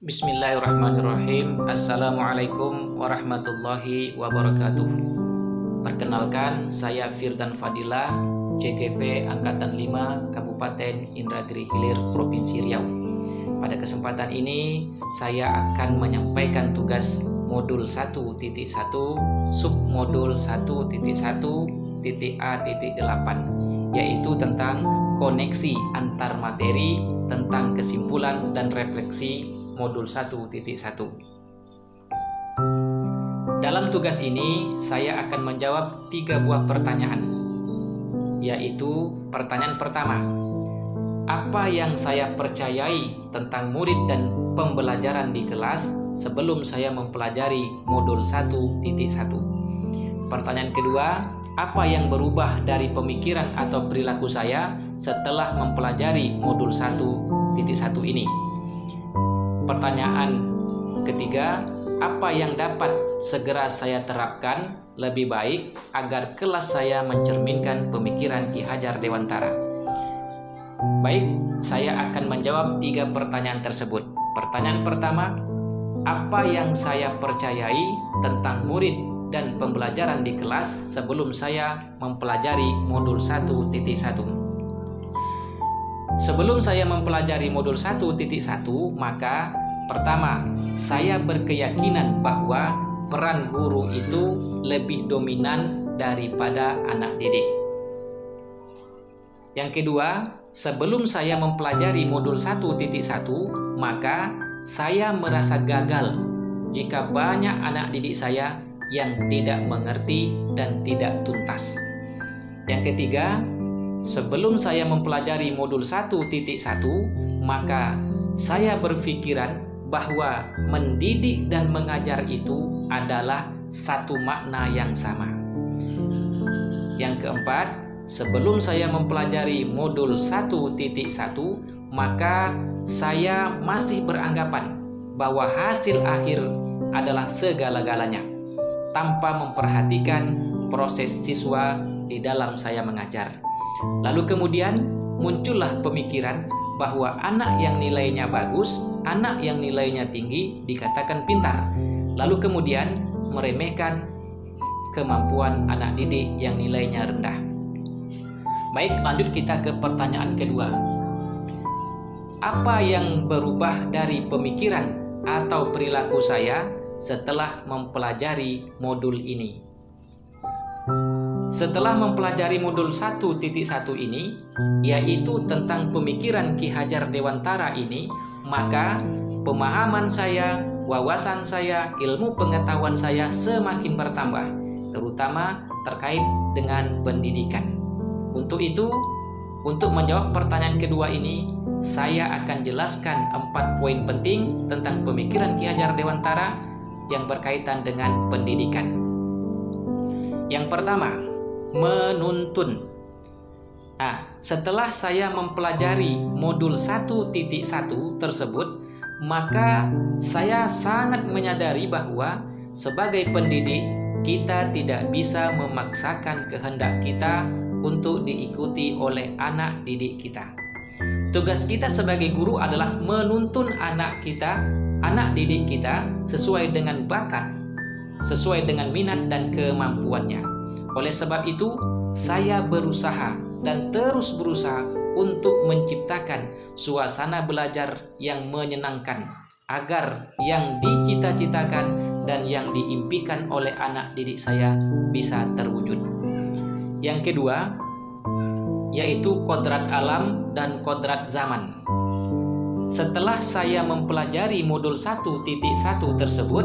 Bismillahirrahmanirrahim. Assalamualaikum warahmatullahi wabarakatuh. Perkenalkan, saya Firdan Fadilah, CGP Angkatan 5 Kabupaten Indragiri Hilir, Provinsi Riau. Pada kesempatan ini, saya akan menyampaikan tugas modul 1.1 submodul 1.1.A.8, yaitu tentang koneksi antar materi tentang kesimpulan dan refleksi modul 1.1. Dalam tugas ini, saya akan menjawab 3 buah pertanyaan, yaitu pertanyaan pertama, apa yang saya percayai tentang murid dan pembelajaran di kelas sebelum saya mempelajari modul 1.1? Pertanyaan kedua, apa yang berubah dari pemikiran atau perilaku saya setelah mempelajari modul 1.1 ini? Pertanyaan ketiga, apa yang dapat segera saya terapkan lebih baik agar kelas saya mencerminkan pemikiran Ki Hajar Dewantara? Baik, saya akan menjawab 3 pertanyaan tersebut. Pertanyaan pertama, apa yang saya percayai tentang murid dan pembelajaran di kelas sebelum saya mempelajari modul 1.1? Sebelum saya mempelajari modul 1.1, maka pertama, saya berkeyakinan bahwa peran guru itu lebih dominan daripada anak didik. Yang kedua, sebelum saya mempelajari modul 1.1, maka saya merasa gagal jika banyak anak didik saya yang tidak mengerti dan tidak tuntas. Yang ketiga, sebelum saya mempelajari modul 1.1, maka saya berpikiran bahwa mendidik dan mengajar itu adalah satu makna yang sama. Yang keempat, sebelum saya mempelajari modul 1.1, maka saya masih beranggapan bahwa hasil akhir adalah segala-galanya, tanpa memperhatikan proses siswa di dalam saya mengajar. Lalu kemudian muncullah pemikiran bahwa anak yang nilainya bagus, anak yang nilainya tinggi dikatakan pintar. Lalu kemudian meremehkan kemampuan anak didik yang nilainya rendah. Baik, lanjut kita ke pertanyaan kedua. Apa yang berubah dari pemikiran atau perilaku saya setelah mempelajari modul ini? Setelah mempelajari modul 1.1 ini, yaitu tentang pemikiran Ki Hajar Dewantara ini, maka pemahaman saya, wawasan saya, ilmu pengetahuan saya semakin bertambah, terutama terkait dengan pendidikan. Untuk itu, untuk menjawab pertanyaan kedua ini, saya akan jelaskan 4 poin penting tentang pemikiran Ki Hajar Dewantara yang berkaitan dengan pendidikan. Yang pertama, menuntun. Nah, setelah saya mempelajari modul 1.1 tersebut, maka saya sangat menyadari bahwa sebagai pendidik kita tidak bisa memaksakan kehendak kita untuk diikuti oleh anak didik kita. Tugas kita sebagai guru adalah menuntun anak kita, anak didik kita sesuai dengan bakat, sesuai dengan minat dan kemampuannya. Oleh sebab itu, saya berusaha dan terus berusaha untuk menciptakan suasana belajar yang menyenangkan agar yang dicita-citakan dan yang diimpikan oleh anak didik saya bisa terwujud. Yang kedua, yaitu kodrat alam dan kodrat zaman. Setelah saya mempelajari modul 1.1 tersebut,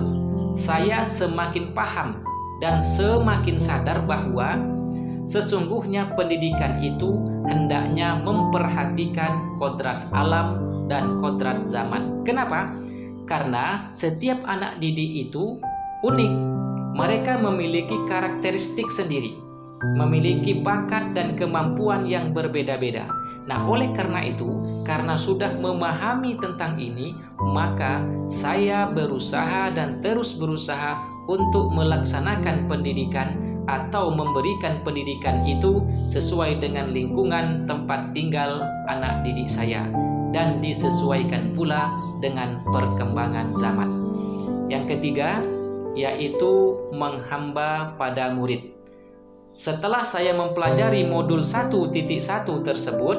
saya semakin paham dan semakin sadar bahwa sesungguhnya pendidikan itu hendaknya memperhatikan kodrat alam dan kodrat zaman. Kenapa? Karena setiap anak didik itu unik. Mereka memiliki karakteristik sendiri, memiliki bakat dan kemampuan yang berbeda-beda. Nah, oleh karena itu, karena sudah memahami tentang ini, maka saya berusaha dan terus berusaha untuk melaksanakan pendidikan atau memberikan pendidikan itu sesuai dengan lingkungan tempat tinggal anak didik saya dan disesuaikan pula dengan perkembangan zaman. Yang ketiga, yaitu menghamba pada murid. Setelah saya mempelajari modul 1.1 tersebut,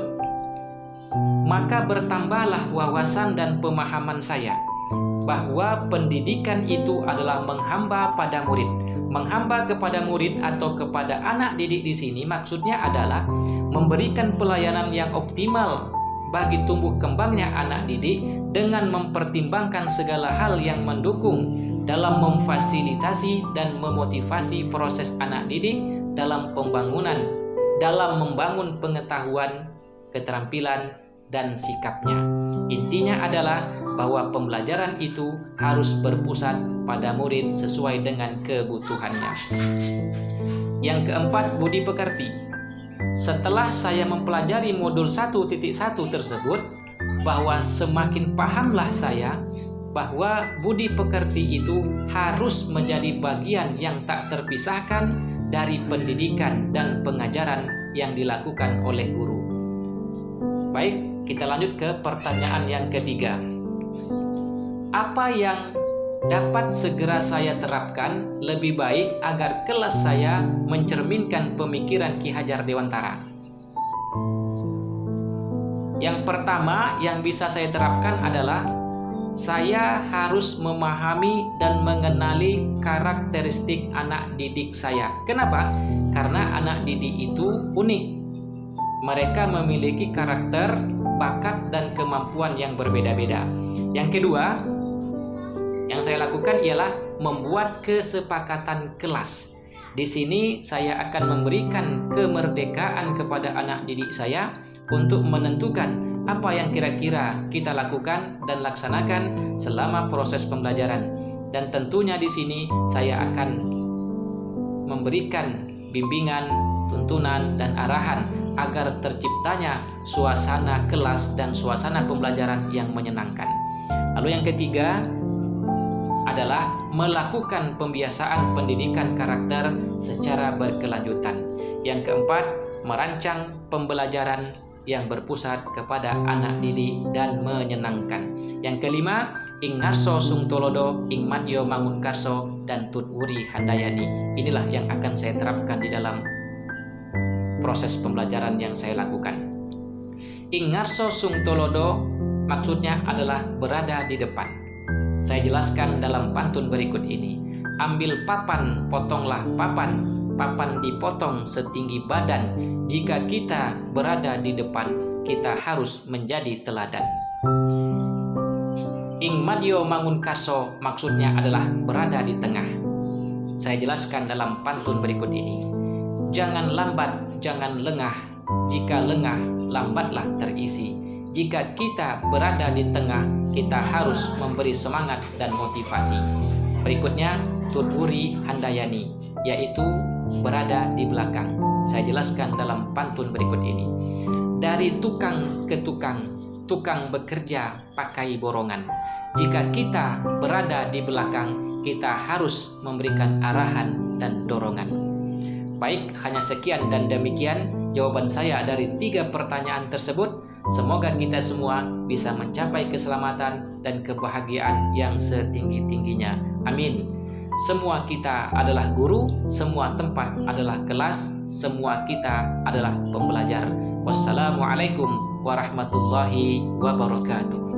maka bertambahlah wawasan dan pemahaman saya bahwa pendidikan itu adalah menghamba pada murid. Menghamba kepada murid atau kepada anak didik di sini maksudnya adalah memberikan pelayanan yang optimal bagi tumbuh kembangnya anak didik dengan mempertimbangkan segala hal yang mendukung dalam memfasilitasi dan memotivasi proses anak didik dalam pembangunan, dalam membangun pengetahuan, keterampilan, dan sikapnya. Intinya adalah bahwa pembelajaran itu harus berpusat pada murid sesuai dengan kebutuhannya. Yang keempat, budi pekerti. Setelah saya mempelajari modul 1.1 tersebut, bahwa semakin pahamlah saya bahwa budi pekerti itu harus menjadi bagian yang tak terpisahkan dari pendidikan dan pengajaran yang dilakukan oleh guru. Baik, kita lanjut ke pertanyaan yang ketiga. Apa yang dapat segera saya terapkan lebih baik agar kelas saya mencerminkan pemikiran Ki Hajar Dewantara? Yang pertama yang bisa saya terapkan adalah saya harus memahami dan mengenali karakteristik anak didik saya. Kenapa? Karena anak didik itu unik. Mereka memiliki karakter, bakat, dan kemampuan yang berbeda-beda. Yang kedua, yang saya lakukan ialah membuat kesepakatan kelas. Di sini saya akan memberikan kemerdekaan kepada anak didik saya untuk menentukan apa yang kira-kira kita lakukan dan laksanakan selama proses pembelajaran. Dan tentunya di sini saya akan memberikan bimbingan, tuntunan, dan arahan agar terciptanya suasana kelas dan suasana pembelajaran yang menyenangkan. Lalu yang ketiga adalah melakukan pembiasaan pendidikan karakter secara berkelanjutan. Yang keempat, merancang pembelajaran yang berpusat kepada anak didik dan menyenangkan. Yang kelima, ing ngarso sung tolodo, ing madyo mangun karso, dan tut wuri handayani. Inilah yang akan saya terapkan di dalam proses pembelajaran yang saya lakukan. Ing ngarso sung tolodo maksudnya adalah berada di depan. Saya jelaskan dalam pantun berikut ini. Ambil papan, potonglah papan. Papan dipotong setinggi badan. Jika kita berada di depan, kita harus menjadi teladan. Ing madyo mangun karso maksudnya adalah berada di tengah. Saya jelaskan dalam pantun berikut ini. Jangan lambat, jangan lengah. Jika lengah, lambatlah terisi. Jika kita berada di tengah, kita harus memberi semangat dan motivasi. Berikutnya, tutwuri handayani, yaitu berada di belakang. Saya jelaskan dalam pantun berikut ini. Dari tukang ke tukang, tukang bekerja pakai borongan. Jika kita berada di belakang, kita harus memberikan arahan dan dorongan. Baik, hanya sekian dan demikian jawaban saya dari 3 pertanyaan tersebut. Semoga kita semua bisa mencapai keselamatan dan kebahagiaan yang setinggi-tingginya. Amin. Semua kita adalah guru, semua tempat adalah kelas, semua kita adalah pembelajar. Wassalamualaikum warahmatullahi wabarakatuh.